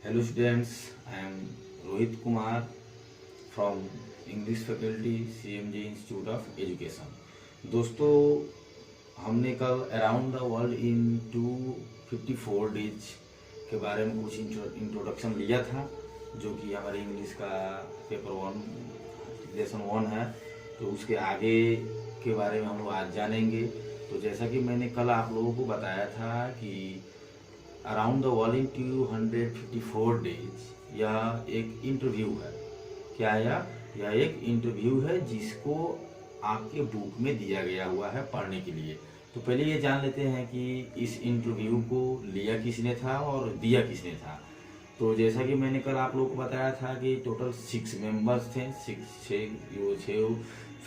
Hello students, I am Rohit Kumar from English Faculty CMJ Institute of Education। दोस्तों, हमने कल around the world in 254 days के बारे में कुछ इंट्रोडक्शन लिया था, जो कि हमारे इंग्लिश का पेपर 1 लेसन 1 है। तो उसके आगे के बारे में हम लोग आज जानेंगे। तो जैसा कि मैंने कल आप लोगों को बताया था कि around the world in 254 days यह एक इंटरव्यू है। क्या यह एक इंटरव्यू है जिसको आपके बुक में दिया गया हुआ है पढ़ने के लिए। तो पहले ये जान लेते हैं कि इस इंटरव्यू को लिया किसने था और दिया किसने था। तो जैसा कि मैंने कल आप लोगों को बताया था कि टोटल 6 मेंबर्स थे, 6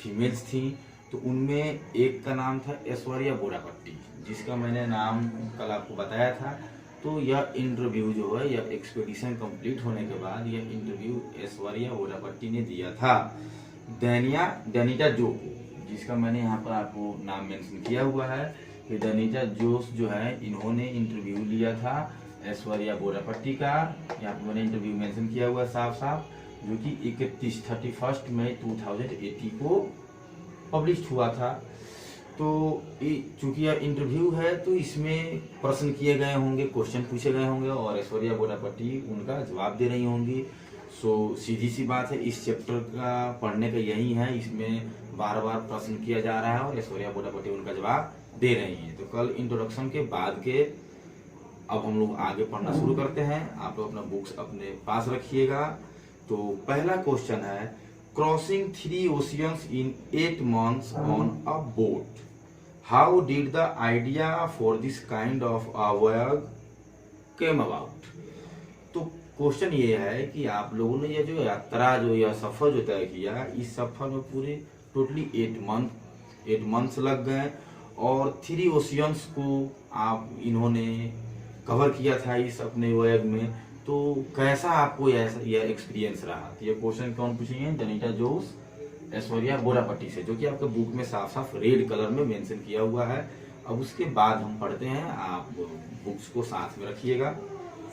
फीमेल्स थी। तो उनमें एक का नाम था ऐश्वर्या बोरापट्टी, जिसका मैंने नाम कल आपको बताया था। तो यह इंटरव्यू जो है, यह एक्सपीडिशन कंप्लीट होने के बाद यह इंटरव्यू ऐश्वर्या बोरापट्टी ने दिया था डेनिटा जो, जिसका मैंने यहाँ पर आपको नाम मेंशन किया हुआ है कि डेनिटा जोस जो है, इन्होंने इंटरव्यू लिया था ऐश्वर्या बोरापट्टी का। यहाँ पर मैंने इंटरव्यू मेंशन किया हुआ साफ साफ, जो कि 31 मई 2080 को पब्लिश हुआ था। तो चूंकि यह इंटरव्यू है तो इसमें प्रश्न किए गए होंगे, क्वेश्चन पूछे गए होंगे और ऐश्वर्या बोरापट्टी उनका जवाब दे रही होंगी। सो सीधी सी बात है, इस चैप्टर का पढ़ने का यही है, इसमें बार बार प्रश्न किया जा रहा है और ऐश्वर्या बोरापट्टी उनका जवाब दे रही हैं। तो कल इंट्रोडक्शन के बाद के अब हम लोग आगे पढ़ना शुरू करते हैं। आप लोग अपना बुक्स अपने पास रखिएगा। तो पहला क्वेश्चन है, crossing 3 oceans in 8 months on a boat, how did the idea for this kind of a voyage came about? तो क्वेश्चन ये है कि आप लोगों ने ये जो यात्रा जो यह सफर जो तय किया, इस सफर में पूरे टोटली 8 मंथ्स लग गए और 3 ओशियंस को आप इन्होंने कवर किया था इस अपने वॉयज में। तो कैसा आपको यह एक्सपीरियंस रहा? तो ये क्वेश्चन कौन पूछेंगे? डेनिटा जोस, ऐश्वर्या बोरापट्टी से, जो कि आपके बुक में साफ साफ रेड कलर में मेंशन किया हुआ है। अब उसके बाद हम पढ़ते हैं, आप बुक्स को साथ में रखिएगा,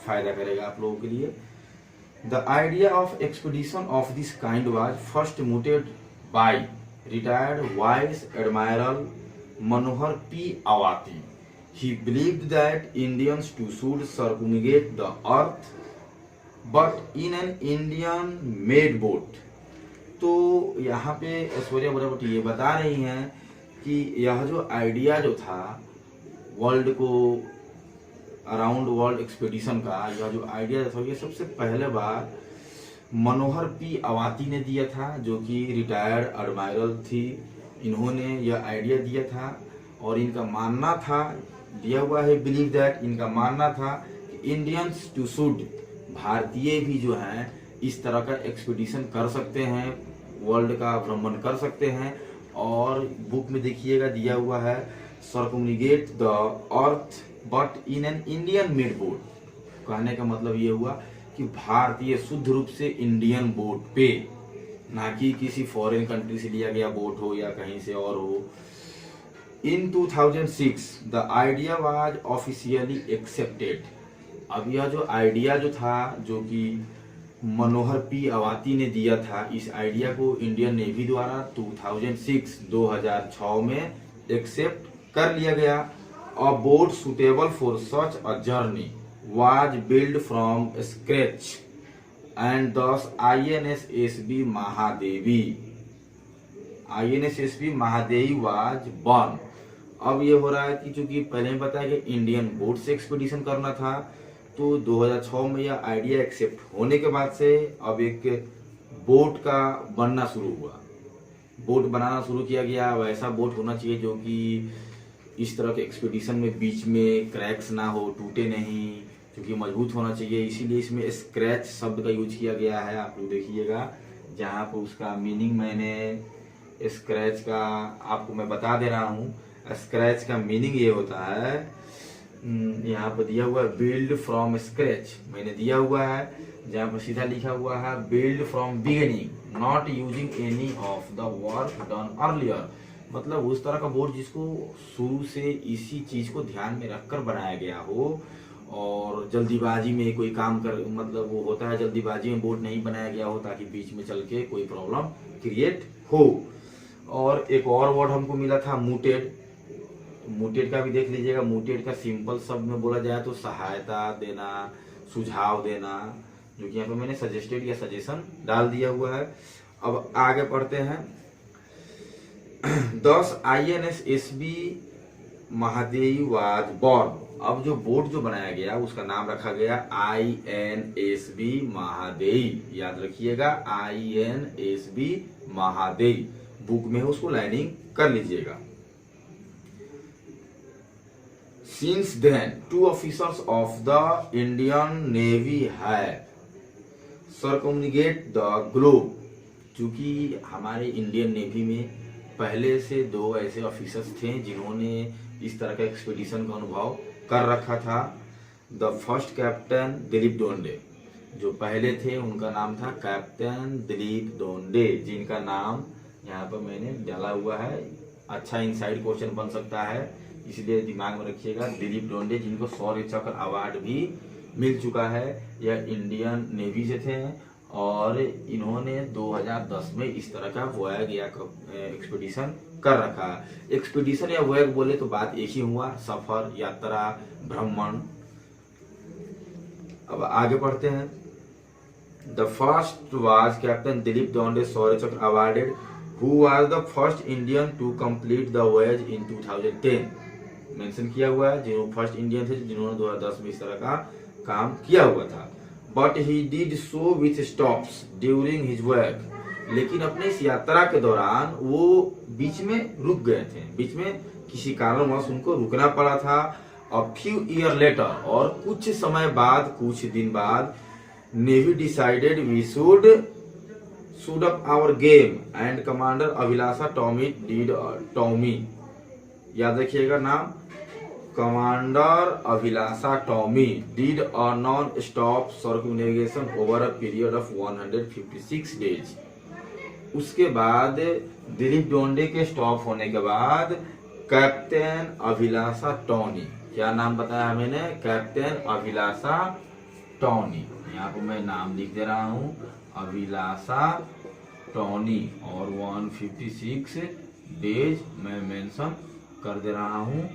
फायदा करेगा आप लोगों के लिए। The idea of expedition of this kind was first mooted by retired vice admiral Manohar P Awati. He believed that Indians too should circumnavigate the earth, but in an Indian-made boat. तो यहाँ पे ऐश्वर्या बोरापट्टी ये बता रही हैं कि यह जो आइडिया जो था वर्ल्ड को अराउंड वर्ल्ड एक्सपीडिशन का, यह जो आइडिया था ये सबसे पहले बार मनोहर पी अवाती ने दिया था, जो कि रिटायर्ड एडमायरल थी। इन्होंने यह आइडिया दिया था और इनका मानना था, दिया हुआ है बिलीव दैट, इनका मानना था कि इंडियंस टू शुड, भारतीय भी जो हैं इस तरह का एक्सपीडिशन कर सकते हैं, वर्ल्ड का भ्रमण कर सकते हैं। और बुक में देखिएगा दिया हुआ है circumnavigate the earth but in an Indian made boat. कहने का मतलब ये हुआ कि भारतीय शुद्ध रूप से इंडियन बोट पे, ना कि किसी फॉरेन कंट्री से लिया गया बोट हो या कहीं से और हो। In 2006 the idea was officially accepted। अब यह जो आइडिया जो था, जो कि मनोहर पी अवाती ने दिया था, इस आइडिया को इंडियन नेवी द्वारा 2006 में एक्सेप्ट कर लिया गया। अ boat suitable for such a journey was build from scratch and दस INS-SB महादेवी वाज बॉर्न। अब ये हो रहा है कि चूंकि पहले ही बताया कि इंडियन बोट से एक्सपीडिशन करना था, तो 2006 में यह आइडिया एक्सेप्ट होने के बाद से अब एक बोट का बनना शुरू हुआ, बोट बनाना शुरू किया गया। वैसा बोट होना चाहिए जो कि इस तरह के एक्सपीडिशन में बीच में क्रैक्स ना हो, टूटे नहीं, क्योंकि मजबूत होना चाहिए। इसीलिए इसमें स्क्रैच शब्द का यूज किया गया है। आप लोग देखिएगा, जहाँ पर उसका मीनिंग मैंने स्क्रैच का आपको मैं बता दे रहा हूँ। स्क्रैच का मीनिंग ये होता है, यहाँ पर दिया हुआ है बिल्ड फ्रॉम स्क्रैच, मैंने दिया हुआ है जहाँ पर सीधा लिखा हुआ है build from beginning not using any of the work done earlier. मतलब उस तरह का बोर्ड जिसको शुरू से इसी चीज को ध्यान में रखकर बनाया गया हो और जल्दीबाजी में कोई काम कर, मतलब वो होता है जल्दीबाजी में बोर्ड नहीं बनाया गया हो ताकि बीच में चल के कोई प्रॉब्लम क्रिएट हो। और एक और वर्ड हमको मिला था मूटेड। मूटेड का भी देख लीजिएगा। मूटेड का सिंपल शब्द में बोला जाए तो सहायता देना, सुझाव देना, जो कि यहाँ पे मैंने सजेस्टेड या सजेशन डाल दिया हुआ है। अब आगे पढ़ते हैं। 10 INSSB महादेई वाज बॉर्न। अब जो बोर्ड जो बनाया गया उसका नाम रखा गया INSB महादेई। याद रखिएगा, INSB महादेई। बुक में उसको लाइनिंग कर लीजिएगा। Since then, 2 officers of the Indian Navy have circumnavigate the globe। चूंकि हमारे इंडियन नेवी में पहले से 2 ऐसे ऑफिसर्स थे जिन्होंने इस तरह का एक्सपीडिशन का अनुभव कर रखा था। The first captain Dilip Donde, जो पहले थे उनका नाम था कैप्टन दिलीप डोंडे, जिनका नाम यहाँ पर मैंने डाला हुआ है। अच्छा इनसाइड क्वेश्चन बन सकता है, इसलिए दिमाग में रखिएगा। दिलीप डोंडे, जिनको शौर्य चक्र अवार्ड भी मिल चुका है, यह इंडियन नेवी से थे और इन्होंने 2010 में इस तरह का वॉयग या एक्सपीडिशन कर रखा है। एक्सपीडिशन या वॉयग बोले तो बात एक ही हुआ, सफर, यात्रा, भ्रमण। अब आगे पढ़ते हैं। The first was captain Dilip Donde Shaurya Chakra awarded, who was the first Indian to complete the voyage in 2010। Mention किया हुआ है जो फर्स्ट इंडियन थे जिन्होंने 2010 में इस तरह का काम किया हुआ था। But he did so with stops during his work. लेकिन अपने इस यात्रा के दौरान वो बीच में रुक गए थे, बीच में किसी कारणवश उनको रुकना पड़ा था। अ फ्यू ईयर लेटर, और कुछ समय बाद, कुछ दिन बाद, navy decided we should up our game and commander Abhilasha Tomy did Tomy. याद रखिएगा नाम, commander Abhilasha Tomy did a non stop circumnavigation over a period of 156 days. उसके बाद दिलीप डोंडे के स्टॉप होने के बाद कैप्टन अभिलाषा टॉनी, क्या नाम बताया मैंने, कैप्टन अभिलाषा टॉनी। यहाँ पे मैं नाम लिख दे रहा हूँ, अभिलाषा टॉनी, और 156 डेज मैं मेंशन कर दे रहा हूँ।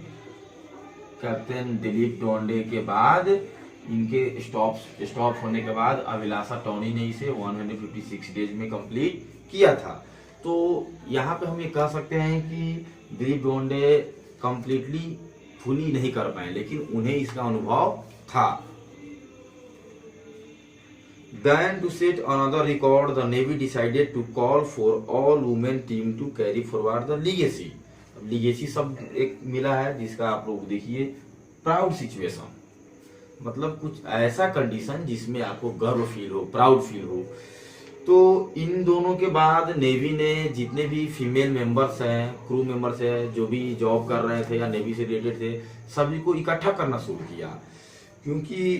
कैप्टन दिलीप डोंडे के बाद इनके स्टॉप होने के बाद अभिलाषा टॉनी ने इसे 156 डेज में कंप्लीट किया था। तो यहाँ पे हम ये कह सकते हैं कि दिलीप डोंडे कंप्लीटली फुली नहीं कर पाए, लेकिन उन्हें इसका अनुभव था। Then to set another record, the Navy decided to call for all women team to carry forward the legacy। Legacy शब्द एक मिला है जिसका आप लोग देखिए, प्राउड सिचुएशन, मतलब कुछ ऐसा कंडीशन जिसमें आपको गर्व फील हो, प्राउड फील हो। तो इन दोनों के बाद नेवी ने जितने भी फीमेल मेंबर्स हैं, क्रू मेंबर्स हैं, जो भी जॉब कर रहे थे या नेवी से रिलेटेड थे, सभी को इकट्ठा करना शुरू किया, क्योंकि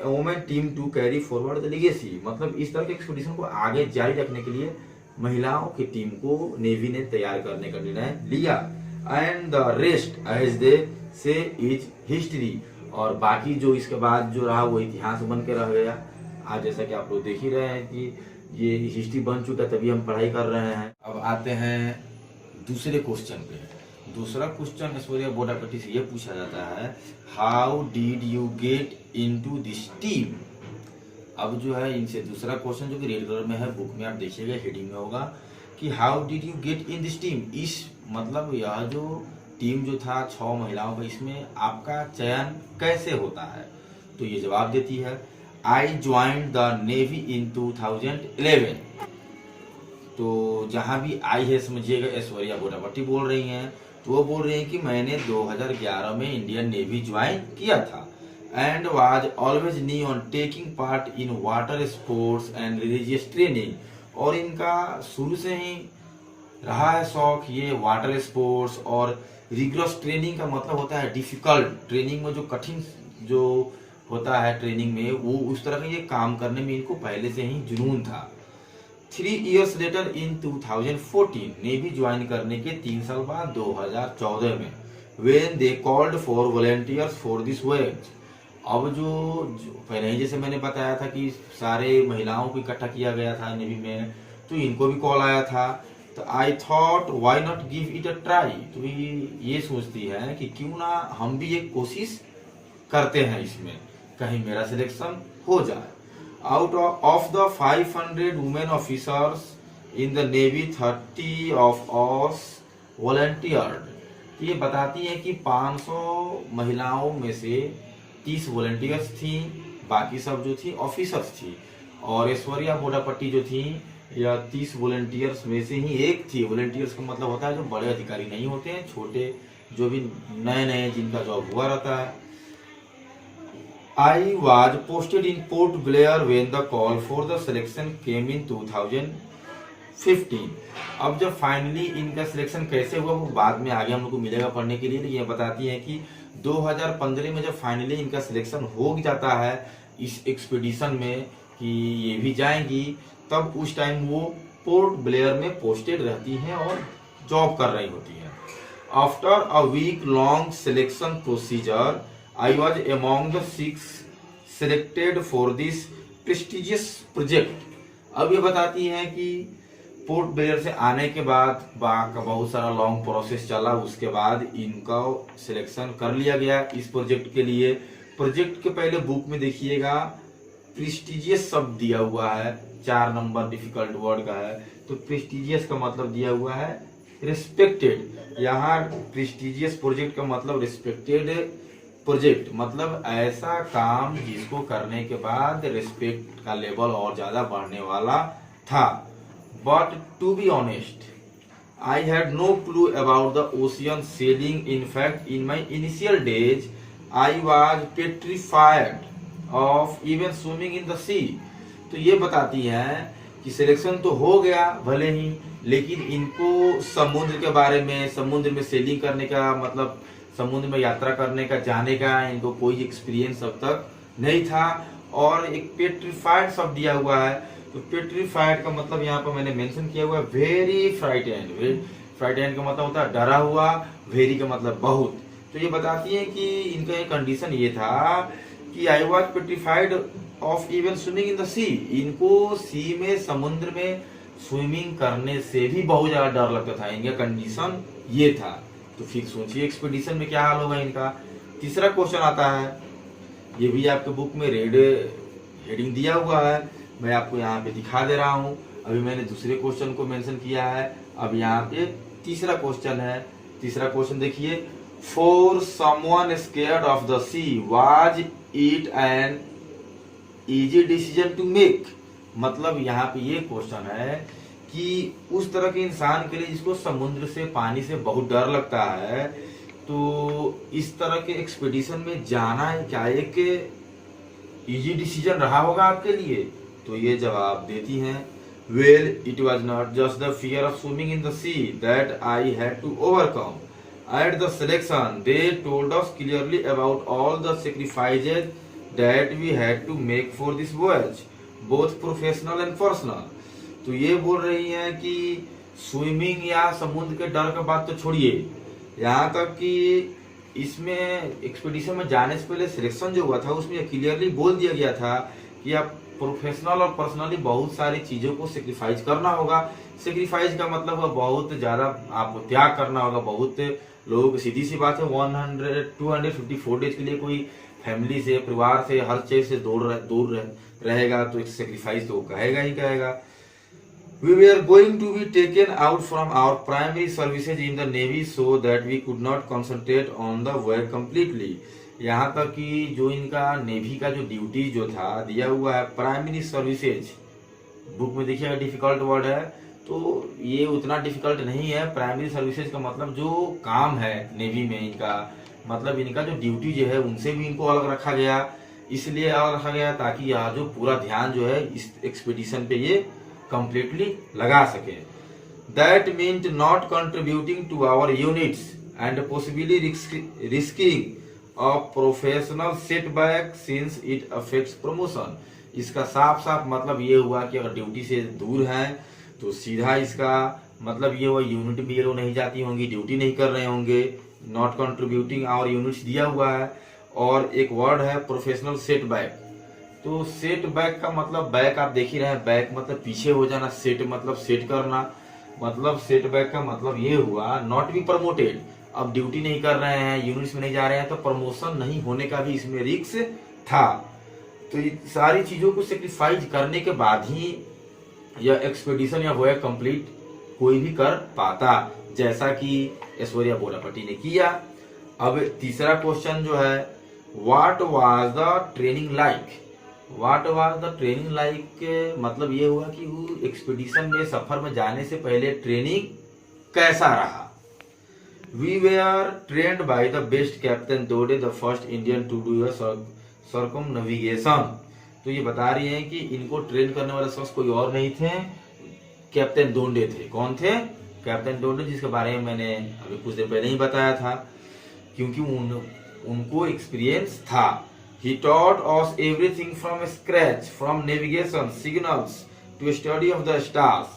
women team to carry forward the legacy, मतलब इस तरह के एक्सपीडिशन को आगे जारी रखने के लिए महिलाओं की टीम को नेवी ने तैयार करने का निर्णय लिया। And the rest as they say is history, और बाकी जो इसके बाद जो रहा वो इतिहास बन के रह गया। आज जैसा कि आप लोग देख ही रहे हैं कि ये हिस्ट्री बन चुका, तभी हम पढ़ाई कर रहे हैं। अब आते हैं दूसरे क्वेश्चन पे। दूसरा क्वेश्चन ऐश्वर्या बोर्ड आपत्ति से ये पूछा जाता है, how did you get into this team. अब जो है इनसे दूसरा क्वेश्चन जो कि रेड कलर में है, बुक में आप देखिएगा हेडिंग में होगा कि how did you get in this team. इस मतलब यह जो टीम जो था 6 महिलाओं का, इसमें आपका चयन कैसे होता है। तो ये जवाब देती है, आई ज्वाइंड द नेवी इन 2011। तो जहां भी आई है समझिएगा ऐश्वर्या बोरावटी बोल रही हैं, तो वो बोल रही हैं कि मैंने 2011 में इंडियन नेवी ज्वाइन किया था। And was always knee on taking part in water sports and religious training, और इनका शुरू से ही रहा है शौक ये वाटर स्पोर्ट्स और रिगरस ट्रेनिंग का मतलब होता है डिफिकल्ट ट्रेनिंग में, जो कठिन जो होता है ट्रेनिंग में, वो उस तरह का ये काम करने में इनको पहले से ही जुनून था। 3 years लेटर इन 2014 नेवी ज्वाइन करने के 3 साल बाद 2014 में when they called for volunteers for this voyage। अब जो पहले ही जैसे मैंने बताया था कि सारे महिलाओं को इकट्ठा किया गया था नेवी में, तो इनको भी कॉल आया था। तो I thought why not give it a try, तो ये सोचती है कि क्यों ना हम भी एक कोशिश करते हैं, इसमें कहीं मेरा सिलेक्शन हो जाए। Out of the 500 women officers in the navy 30 of us volunteered. ये बताती है कि 500 महिलाओं में से 30 वॉलंटियर्स थी, बाकी सब जो थी ऑफिसर्स थी। और ऐश्वर्या बोडापट्टी जो थी या 30 वॉलंटियर्स में से ही एक थी। वॉलंटियर्स का मतलब होता है जो बड़े अधिकारी नहीं होते हैं, छोटे जो भी नए नए जिनका जॉब हुआ रहता है। I was posted in Port Blair when the call for the selection came in 2015। अब जब फाइनली इनका सिलेक्शन कैसे हुआ वो बाद में आगे हम लोग को मिलेगा पढ़ने के लिए। ये बताती है कि 2015 में जब फाइनली इनका सिलेक्शन हो जाता है इस एक्सपीडिशन में कि ये भी जाएंगी, तब उस टाइम वो पोर्ट ब्लेयर में पोस्टेड रहती हैं और जॉब कर रही होती हैं। After a week long selection procedure I was among the 6 selected for this prestigious project। अब ये बताती हैं कि पोर्ट ब्लेयर से आने के बाद बहुत सारा लॉन्ग प्रोसेस चला, उसके बाद इनका सिलेक्शन कर लिया गया इस प्रोजेक्ट के लिए। प्रोजेक्ट के पहले बुक में देखिएगा प्रेस्टिजियस शब्द दिया हुआ है, 4 नंबर डिफिकल्ट वर्ड का है। तो प्रेस्टिजियस का मतलब दिया हुआ है रिस्पेक्टेड। यहाँ प्रेस्टिजियस प्रोजेक्ट का मतलब रिस्पेक्टेड प्रोजेक्ट, मतलब ऐसा काम जिसको करने के बाद रिस्पेक्ट का लेवल और ज्यादा बढ़ने वाला था। But to be honest I had no clue about the ocean sailing. In fact in my initial days I was petrified of even swimming in the sea. तो ये बताती है कि सिलेक्शन तो हो गया भले ही, लेकिन इनको समुद्र के बारे में, समुद्र में सेलिंग करने का मतलब समुद्र में यात्रा करने का, जाने का इनको कोई एक्सपीरियंस अब तक नहीं था। और एक पेट्रीफाइड शब्द दिया हुआ है, तो पेट्रीफाइड का मतलब यहाँ पर मैंने मेंशन किया हुआ है वेरी फ्राइटेंड। फ्राइटेंड का मतलब होता है डरा हुआ, वेरी का मतलब बहुत। तो ये बताती है कि इनका एक कंडीशन ये था कि I was petrified of even swimming in the sea. इनको सी में, समुद्र में स्विमिंग करने से भी बहुत ज्यादा डर लगता था। इनका कंडीशन ये था। तो फिर सोचिए एक्सपीडिशन में क्या हाल होगा इनका। तीसरा क्वेश्चन आता है, ये भी आपके बुक में रेड हेडिंग दिया हुआ है, मैं आपको यहाँ पे दिखा दे रहा हूँ। अभी मैंने दूसरे क्वेश्चन को मेंशन किया है, अब यहाँ पे तीसरा क्वेश्चन है। तीसरा क्वेश्चन देखिए, for someone scared of the sea was it an easy decision to make. मतलब यहाँ पे ये क्वेश्चन है कि उस तरह के इंसान के लिए जिसको समुद्र से, पानी से बहुत डर लगता है, तो इस तरह के एक्सपीडिशन में जाना क्या एक इजी डिसीजन रहा होगा आपके लिए? तो ये जवाब देती हैं, well it was not just the fear of swimming in the sea that I had to overcome at the selection. They told us clearly about all the sacrifices that we had to make for this voyage, both professional and personal. तो ये बोल रही हैं कि swimming या समुद्र के डर का बात तो छोड़िए, यहाँ तक कि इसमें एक्सपीडिशन में जाने से पहले सिलेक्शन जो हुआ था उसमें क्लियरली बोल दिया गया था कि आप प्रोफेशनल और पर्सनली बहुत सारी चीजों को सेक्रीफाइस करना होगा। सेक्रीफाइस का मतलब बहुत ज्यादा आपको त्याग करना होगा। बहुत लोग, सीधी सी बात है, 254 डेज के लिए कोई फैमिली से, परिवार से, हर चीज से दूर रहेगा तो एक सेक्रीफाइस तो कहेगा ही कहेगा। We were going to be taken out from our primary services in the Navy so that we could not concentrate on the work completely। यहाँ तक कि जो इनका नेवी का जो ड्यूटी जो था दिया हुआ है प्राइमरी सर्विसेज, बुक में देखिएगा डिफिकल्ट वर्ड है, तो ये उतना डिफिकल्ट नहीं है। प्राइमरी सर्विसेज का मतलब जो काम है नेवी में इनका, मतलब इनका जो ड्यूटी जो है उनसे भी इनको अलग रखा गया। इसलिए अलग रखा गया ताकि यहाँ जो पूरा ध्यान जो है इस एक्सपीडिशन पे ये कंप्लीटली लगा सके। That meant not contributing to our units and possibly risking a professional setback since it affects promotion. इसका साफ साफ मतलब ये हुआ कि अगर ड्यूटी से दूर है तो सीधा इसका मतलब ये हुआ यूनिट भी ये लोग नहीं जाती होंगी, ड्यूटी नहीं कर रहे होंगे, नॉट कंट्रीब्यूटिंग आवर यूनिट्स दिया हुआ है। और एक वर्ड है प्रोफेशनल सेटबैक। तो सेटबैक का मतलब बैक आप देख ही रहे हैं, बैक मतलब पीछे हो जाना, सेट मतलब सेट करना। मतलब सेटबैक का मतलब ये हुआ नॉट बी प्रमोटेड, अब ड्यूटी नहीं कर रहे हैं, यूनिट्स में नहीं जा रहे हैं, तो प्रमोशन नहीं होने का भी इसमें रिस्क था। तो ये सारी चीजों को सेक्रीफाइस करने के बाद ही यह एक्सपेडिशन या वोयेज कंप्लीट कोई भी कर पाता, जैसा कि ऐश्वर्या बोलापट्टी ने किया। अब तीसरा क्वेश्चन जो है, what was the training like. What was the training like मतलब ये हुआ कि वो एक्सपेडिशन में सफर में जाने से पहले ट्रेनिंग कैसा रहा। We were trained by the best captain दोडे, the first Indian to do a circumnavigation. तो ये बता रही है कि इनको ट्रेन करने वाले शख्स कोई और नहीं थे, कैप्टन दोंडे थे। कौन थे? कैप्टन दोंडे, जिसके बारे में मैंने अभी कुछ देर पहले ही बताया था, क्योंकि उनको एक्सपीरियंस था। He taught us everything from scratch, from navigation, signals to study of the stars.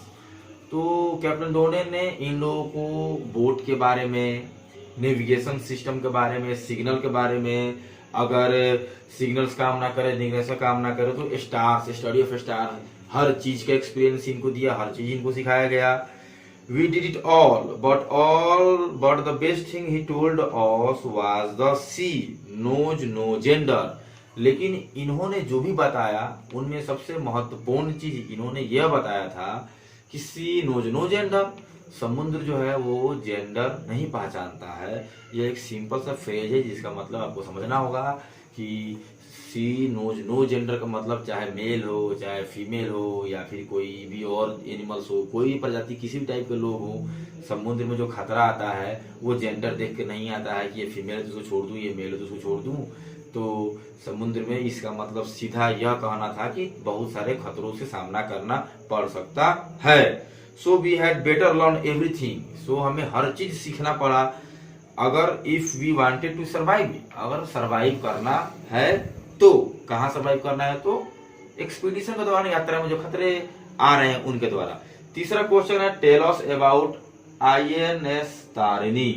तो कैप्टन दोंडे ने इन लोगों को बोट के बारे में, नेविगेशन सिस्टम के बारे में, सिग्नल के बारे में, अगर सिग्नल्स काम ना करे, नेविगेशन काम ना करे तो स्टार्स, स्टडी ऑफ स्टार, हर चीज का एक्सपीरियंस इनको दिया, हर चीज इनको सिखाया गया। We did it all, but the best thing he told us was the sea knows no gender. लेकिन इन्होंने जो भी बताया उनमें सबसे महत्वपूर्ण चीज इन्होंने यह बताया था कि सी नोज नो जेंडर, समुद्र जो है वो जेंडर नहीं पहचानता है। यह एक सिंपल सा फ्रेज है जिसका मतलब आपको समझना होगा कि सी नोज नो जेंडर का मतलब चाहे मेल हो, चाहे फीमेल हो, या फिर कोई भी और एनिमल्स हो, कोई भी प्रजाति, किसी भी टाइप के लोग हो, समुद्र में जो खतरा आता है वो जेंडर देख के नहीं आता है कि ये फीमेल है तो उसको छोड़ दूं, ये मेल है तो उसको छोड़ दूं। तो समुद्र में इसका मतलब सीधा यह कहना था कि बहुत सारे खतरों से सामना करना पड़ सकता है। So we had better learn everything, so हमें हर चीज सीखना पड़ा। अगर if we wanted to survive, अगर सर्वाइव करना है तो कहाँ सर्वाइव करना है, तो एक्सपीडिशन के दौरान, यात्रा में जो खतरे आ रहे हैं उनके द्वारा। तीसरा क्वेश्चन है, tell us about INS Tarini.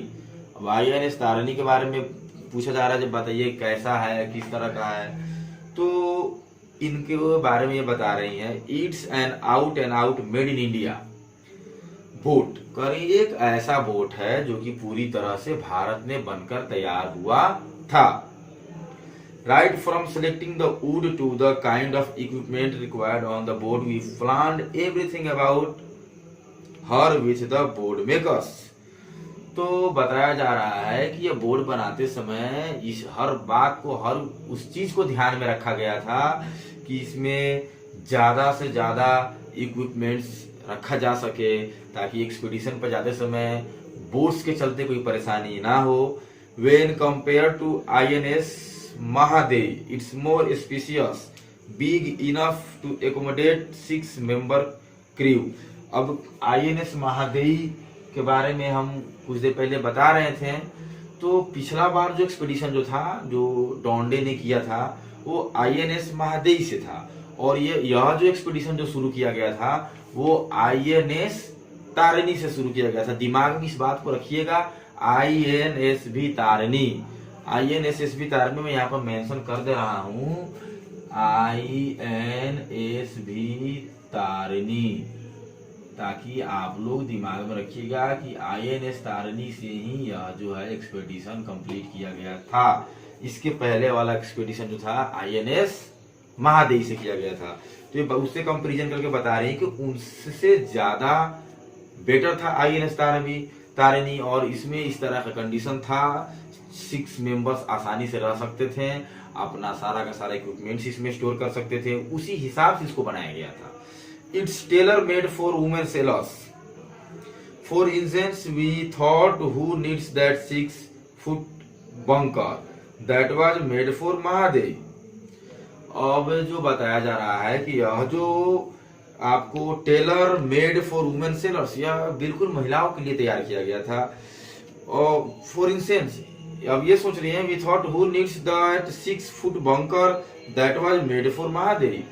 अब INS तारिणी के बारे में पूछा जा रहा है, जब बताइए कैसा है, किस तरह का है। तो इनके बारे में ये बता रही है, it's an out made in India boat. करिए एक ऐसा बोट है जो कि पूरी तरह से भारत में बनकर तैयार हुआ था। Right from selecting the wood to the kind of equipment required on the boat, we planned everything about her with the board makers. तो बताया जा रहा है कि यह बोर्ड बनाते समय इस हर बात को, हर उस चीज को ध्यान में रखा गया था कि इसमें ज्यादा से ज्यादा इक्विपमेंट्स रखा जा सके, ताकि एक्सपीडिशन पर जाते समय बोट्स के चलते कोई परेशानी ना हो। When compared to INS Mahadevi, it's more spacious, big enough to accommodate 6-member crew. अब INS महादेवी के बारे में हम कुछ देर पहले बता रहे थे। तो पिछला बार जो एक्सपेडिशन जो था, जो डोंडे ने किया था, वो INS महादेवी से था, और यह जो एक्सपेडिशन जो शुरू किया गया था वो INS तारिणी से शुरू किया गया था। दिमाग में इस बात को रखिएगा, INS भी तारिणी, INS भी तारिणी में यहाँ पर मेंशन कर दे रहा हूँ, INS भी तारिणी, ताकि आप लोग दिमाग में रखिएगा कि INS तारिणी से ही यह जो है एक्सपेडिशन कंप्लीट किया गया था। इसके पहले वाला एक्सपेडिशन जो था INS महादेवी से किया गया था। तो ये उससे कंपैरिजन करके बता रही है कि उनसे ज्यादा बेटर था INS तारिणी, और इसमें इस तरह का कंडीशन था, 6 मेंबर्स आसानी से रह सकते थे, अपना सारा का सारा इक्विपमेंट्स इसमें स्टोर कर सकते थे, उसी हिसाब से इसको बनाया गया था। It's tailor made for women sailors, for instance we thought who needs that 6 foot bunker, that was made for Mahadevi. अब जो बताया जा रहा है कि यह जो आपको Taylor made for women sellers, यह बिल्कुल महिलाओं के लिए तैयार किया गया था। और फॉर इंस्टेंस, अब ये सोच रही हैं, we thought who needs that 6 foot bunker, that was made for Mahadevi.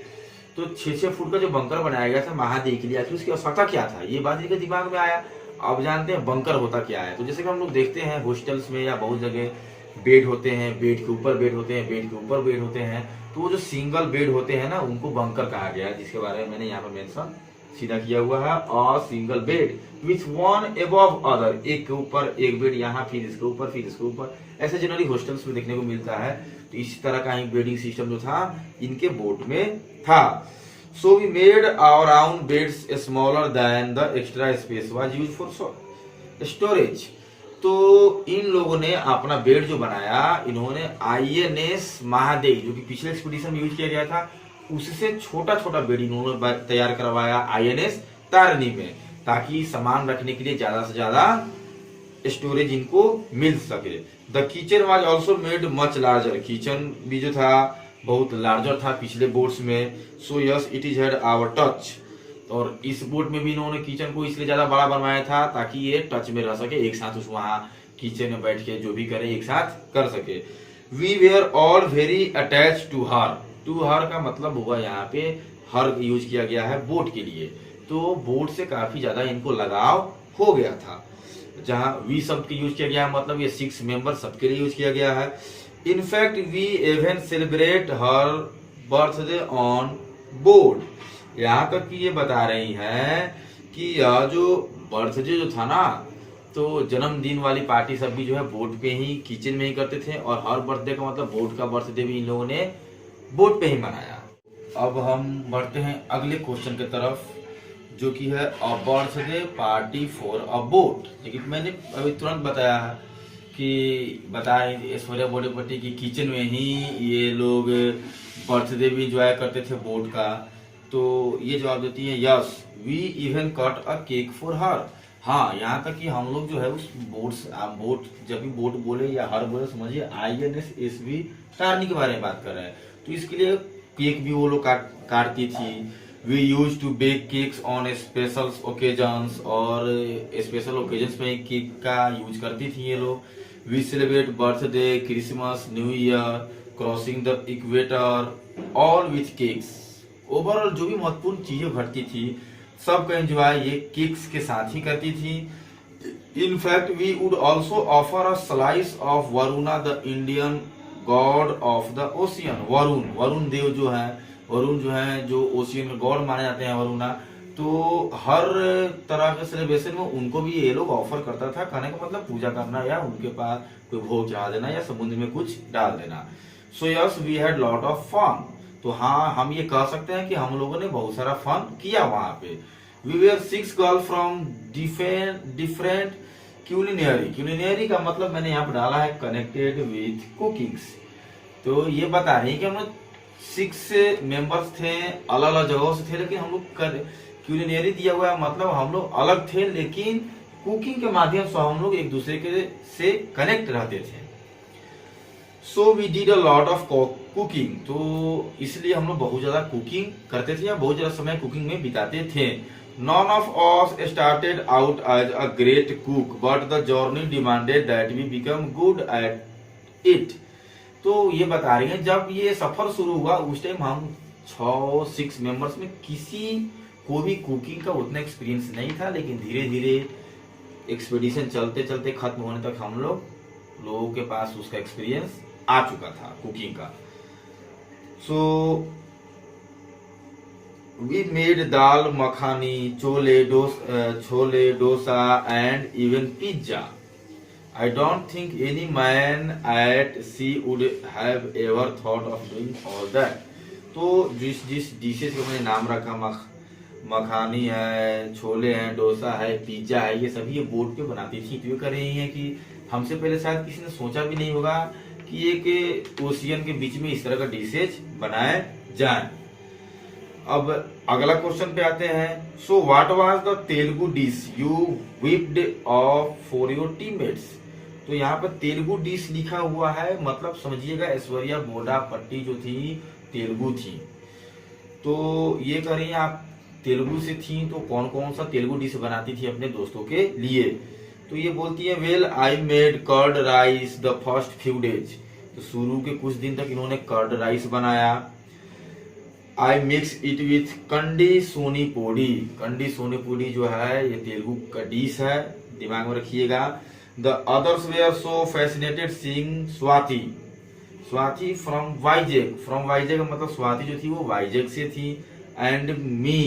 तो 6 फुट का जो बंकर बनाया गया था महादेवी के लिए, आखिर उसकी आवश्यकता क्या था, ये बात इनके दिमाग में आया। अब जानते हैं बंकर होता क्या है। तो जैसे कि हम लोग देखते हैं हॉस्टल्स में या बहुत जगह बेड होते हैं, बेड के ऊपर बेड होते हैं, बेड के ऊपर बेड होते हैं, तो वो जो सिंगल बेड होते हैं ना उनको बंकर कहा गया है, जिसके बारे में मैंने यहाँ पर मेंशन सीधा किया हुआ है। और single bed with one above other, एक के ऊपर एक बेड यहाँ, फिर इसके ऊपर, फिर इसके ऊपर, ऐसे जनरली हॉस्टल्स में देखने को मिलता है। तो इसी तरह का एक बेडिंग सिस्टम जो था इनके बोट में था। सो वी मेड आवर आउन beds smaller than the extra space was used for storage. तो इन लोगों ने अपना बेड जो बनाया, इन्होंने INS महादेव जो कि पिछले एक्सपीडिशन में यूज किया गया था उससे छोटा छोटा बेड इन्होंने तैयार करवाया INS तारिणी में, ताकि सामान रखने के लिए ज्यादा से ज्यादा स्टोरेज इनको मिल सके। The kitchen was also made much larger, kitchen भी जो था बहुत लार्जर था पिछले बोट्स में। So yes it is had our touch, और इस बोट में भी इन्होंने किचन को इसलिए ज्यादा बड़ा बनवाया था ताकि ये टच में रह सके, एक साथ उस वहां किचन में बैठ के जो भी करे एक साथ कर सके। We were all very attach to her, to her का मतलब हुआ यहाँ पे हर यूज किया गया है बोट के लिए, तो बोट से काफी ज्यादा इनको लगाव हो गया था। जहाँ वी शब्द की यूज किया गया है मतलब ये 6 मेंबर सबके लिए यूज किया गया है। In fact we even celebrate her birthday on board, यहाँ तक कि ये बता रही हैं कि यह जो बर्थडे जो था ना, तो जन्मदिन वाली पार्टी सब भी जो है बोट पे ही किचन में ही करते थे, और हर बर्थडे का मतलब बोट का बर्थडे भी इन लोगों ने बोट पे ही मनाया। अब हम बढ़ते हैं अगले क्वेश्चन की तरफ, जो कि है a birthday party for a boat. लेकिन मैंने अभी तुरंत बताया कि ऐश्वर्या बोडेपट्टी की किचन में ही ये लोग बर्थडे भी इंजॉय करते थे बोट का। तो ये जवाब देती है yes we even cut a cake for her. हाँ, यहाँ तक कि हम लोग जो है उस बोट जब भी बोट बोले या हर बोले समझिए INSSV तारनी के बारे में बात कर रहे हैं, तो इसके लिए केक भी वो लोग काटती थी। We use to bake cakes on special occasions, और स्पेशल ओकेजन्स में केक का यूज करती थी ये लोग। We celebrate birthday, Christmas, new year, crossing the equator all with cakes. Overall जो भी महत्वपूर्ण चीजें घटती थी सबका एंजॉय ये केक्स के साथ ही करती थी। In fact we would also offer a slice of Varuna the Indian god of the ocean. Varun Dev जो है जो ओशियन में गॉड माने जाते हैं वरुणा, तो हर तरह के सेलिब्रेशन में उनको भी ये लोग ऑफर करता था। कहने का मतलब पूजा करना या उनके पास कोई भोग चढ़ा देना या समुद्र में कुछ डाल देना। So yes we had lot of fun. तो हाँ, हम ये कह सकते हैं कि हम लोगों ने बहुत सारा फन किया वहां पे। We were 6 girl from different culinary का मतलब मैंने यहाँ पे डाला है कनेक्टेड विथ कुकिंग्स। तो ये बता रही है कि हम लोग 6 मेंबर्स थे, अलग अलग जगहों से थे, लेकिन हम लोग क्यूलिनरी दिया हुआ है मतलब हम लोग अलग थे, लेकिन कुकिंग के माध्यम से हम लोग एक दूसरे के से कनेक्ट रहते थे। So we did a lot of cooking, तो इसलिए हम लोग बहुत ज्यादा कुकिंग करते थे या बहुत ज्यादा समय कुकिंग में बिताते थे। None of us started out as a great cook, but the journey demanded that we become good at it. तो ये बता रही हैं जब ये सफर शुरू हुआ उस टाइम हम 6 मेंबर्स में किसी को भी कुकिंग का उतना एक्सपीरियंस नहीं था, लेकिन धीरे धीरे एक्सपीडिशन चलते चलते खत्म होने तक हम लोगों के पास उसका एक्सपीरियंस आ चुका था कुकिंग का। सो we made dal makhani, chole dosa and even pizza. I don't think any man at sea would have ever thought of doing all that. तो जिस डिशेज का मैंने नाम रखा, मखानी है, छोले हैं, डोसा है, पिज्जा है, ये सभी ये बोट पे बनाती थी। तो ये कह रही हैं कि हमसे पहले शायद किसी ने सोचा भी नहीं होगा कि एक ओशियन के बीच में इस तरह का डिशेज बनाए जाए। अब अगला क्वेश्चन पे आते हैं। So what was the Telugu dish you whipped of for your teammates. तो यहाँ पर तेलुगु डिश लिखा हुआ है, मतलब समझिएगा ऐश्वर्या बोडापट्टी जो थी तेलुगु थी। तो ये कह रही हैं आप तेलुगु से थी तो कौन कौन सा तेलुगु डिश बनाती थी अपने दोस्तों के लिए। तो ये बोलती है well I made curd rice the first few days. तो शुरू के कुछ दिन तक इन्होंने कर्ड राइस बनाया। आई मिक्स इट विथ कंडी सोनी पोडी। कंडी सोनी पोडी जो है ये तेलुगु का डिश है, दिमाग में रखिएगा। The others were so fascinated seeing Swati. Swati from Vizag, from Vizag मतलब स्वाति जो थी वो वाइजेक से थी। एंड मी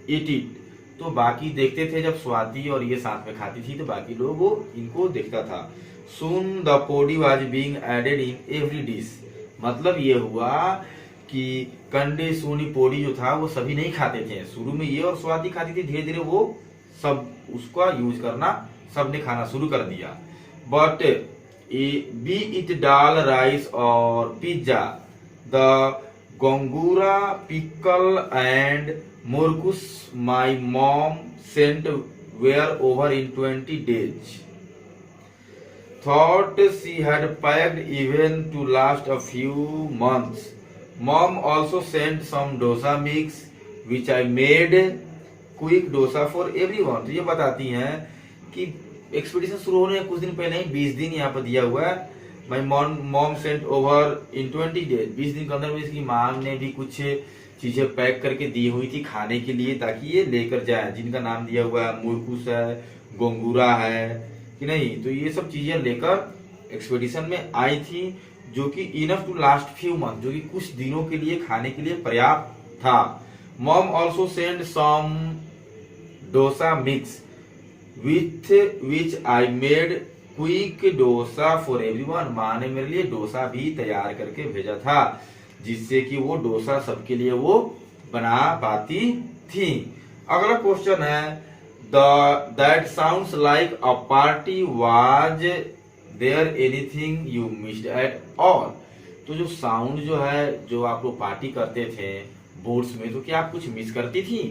इट इट, तो बाकी देखते थे जब स्वाति और ये साथ में खाती थी तो बाकी लोग वो इनको देखता था। Soon the podi was being added in every dish, मतलब ये हुआ कि कंडे सोनी पोडी जो था वो सभी नहीं खाते थे, शुरू में ये और स्वाति खाती थी, धीरे धीरे वो सब उसका यूज करना सबने खाना शुरू कर दिया। But be it dal rice और pizza, the gongura pickle and murukku my mom sent were over in 20 days. Thought she had packed even to last a few months. Mom also sent some dosa mix which I made quick dosa for everyone. तो ये बताती हैं कि expedition शुरू होने कुछ दिन पहले ही 20 दिन यहाँ पर दिया हुआ है। My mom sent over in 20 days, 20 दिन के अंदर में इसकी माँ ने भी कुछ चीजें पैक करके दी हुई थी खाने के लिए ताकि ये लेकर जाए, जिनका नाम दिया हुआ है मुरकुस है, गोंगूरा है कि नहीं, तो ये सब चीजें लेकर एक्सपीडिशन में आई थी जो कि enough to last few month, जो कि कुछ दिनों के लिए खाने के लिए पर्याप्त था। Mom also send some dosa mix with which I made quick dosa for everyone. माँ ने मेरे लिए डोसा भी तैयार करके भेजा था जिससे कि वो डोसा सबके लिए वो बना पाती थी। अगला क्वेश्चन है that sounds like a party was there anything you missed at all. तो जो साउंड जो है, जो आप लोग पार्टी करते थे बोर्ड्स में, तो क्या आप कुछ मिस करती थी?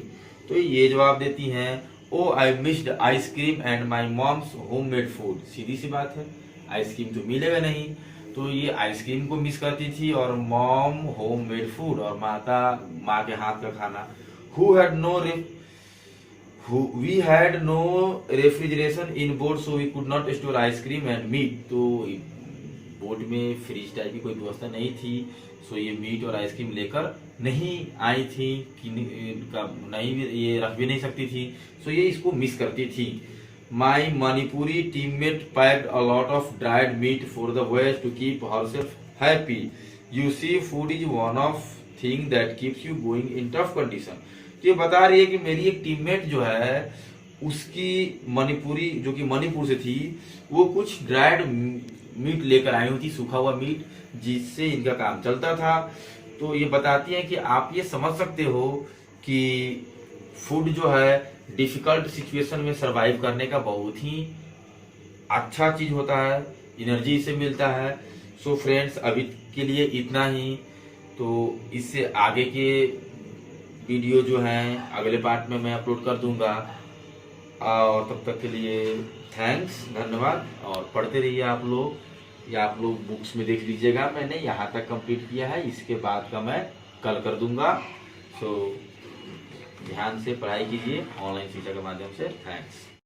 तो ये जवाब देती हैं oh I missed ice cream and my mom's homemade food. सीधी सी बात है, आइसक्रीम तो मिलेगा नहीं, तो ये आइसक्रीम को मिस करती थी और मॉम होममेड फूड और माँ के हाथ का खाना। We had no refrigeration in boat so we could not store ice cream and meat. तो बोट में फ्रिज टाइप की कोई व्यवस्था नहीं थी, सो ये मीट और आइसक्रीम लेकर नहीं आई थी कि नहीं ये रख भी नहीं सकती थी, सो ये इसको मिस करती थी। My Manipuri teammate packed a lot of dried meat for the voyage to keep herself happy. You see, food is one of thing that keeps you going in tough condition. ये बता रही है कि मेरी एक teammate जो है उसकी मणिपुरी, जो कि मणिपुर से थी, वो कुछ ड्राइड मीट लेकर आई हुई थी, सूखा हुआ मीट, जिससे इनका काम चलता था। तो ये बताती है कि आप ये समझ सकते हो कि फूड जो है डिफिकल्ट सिचुएशन में सरवाइव करने का बहुत ही अच्छा चीज होता है, एनर्जी इससे मिलता है। सो फ्रेंड्स, अभी के लिए इतना ही। तो इससे आगे के वीडियो जो हैं अगले पार्ट में मैं अपलोड कर दूंगा, और तब तक के लिए थैंक्स, धन्यवाद। और पढ़ते रहिए आप लोग, या आप लोग बुक्स में देख लीजिएगा, मैंने यहाँ तक कंप्लीट किया है, इसके बाद का मैं कल कर दूंगा। सो ध्यान से पढ़ाई कीजिए ऑनलाइन शिक्षा के माध्यम से। थैंक्स।